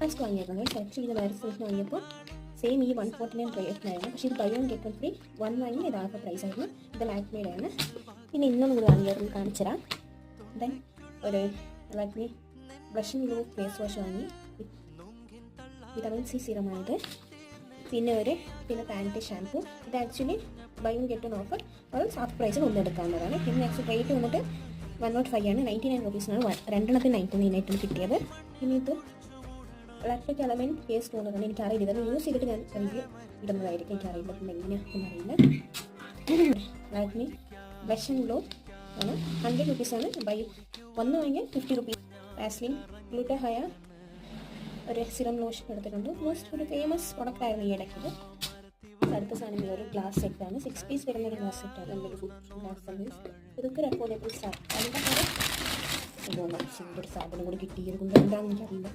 Mask വാങ്ങിയേക്കുന്നത്. Actually ഇത് വേറെ സ്ഥലത്ത് വാങ്ങിയപ്പോൾ സെയിം ഈ 149 റേറ്റിനായിരുന്നു. പക്ഷേ ഇത് buy one get one free 1 വാങ്ങി ഇത് ആഫർ പ്രൈസ് ആയിരുന്നു. ഇത് ലാക്മിയുടെ ആണ്. പിന്നെ ഇന്നും കൂടി വാങ്ങിയത് കാണിച്ചു തരാം. ദെൻ ഒരു Lakme blush and glow face wash വാങ്ങി. വിറ്റമിൻ സി സീറമാണിത്. പിന്നെ പാൻറ്റി ഷാംപൂ. ഇത് actually buy one get one offer അത് ഹാഫ് പ്രൈസിൽ ഒന്നെടുക്കാവുന്നതാണ്. പിന്നെ ആക്ച്വലി റേറ്റ് വന്നിട്ട് 105 ആണ്. 99 റുപ്പീസിനാണ് രണ്ടെണ്ണത്തിന് 99 ആയിട്ടാണ് കിട്ടിയത്. പിന്നെ ഇത് ലാക്ടിക് എലമെൻറ്റ് ഫേസ് ടോണറാണ്. എനിക്കറിയില്ല, ഇതൊന്നും യൂസ് ചെയ്തിട്ട് ഞാൻ റിവ്യൂ ഇടുന്നതായിരിക്കും. എനിക്കറിയില്ല പിന്നെ എങ്ങനെയാണെന്ന് അറിയില്ല. ലാക്മി ബ്ലഷ് ആൻഡ് ഗ്ലോ ആണ്. 100 റുപ്പീസാണ്. ബൈ ഒന്ന് വാങ്ങിയാൽ 50 റുപ്പീസ്. വാസ്ലിൻ ഗ്ലൂട്ടഹയ ഒരു സിറം ലോഷൻ എടുത്തിട്ടുണ്ട്. മോസ്റ്റ് ഒരു ഫേമസ് പ്രൊഡക്റ്റ് ആയിരുന്നു ഈ ഇടയ്ക്ക്. അടുത്ത സാധനം ഈ ഒരു ഗ്ലാസ് സെറ്റാണ്. 6 പീസ് വരുന്ന ഒരു ഗ്ലാസ് സെറ്റാണ്. നല്ലൊരു ഗ്ലാസ് സർവീസ്. ഇതൊക്കെ ഒരു അഫോർഡബിൾ സാധനം. അതിൻ്റെ ഒരു സാധനം കൂടി കിട്ടിയത് കൊണ്ട് എന്താണെന്ന് എനിക്കറിയില്ല.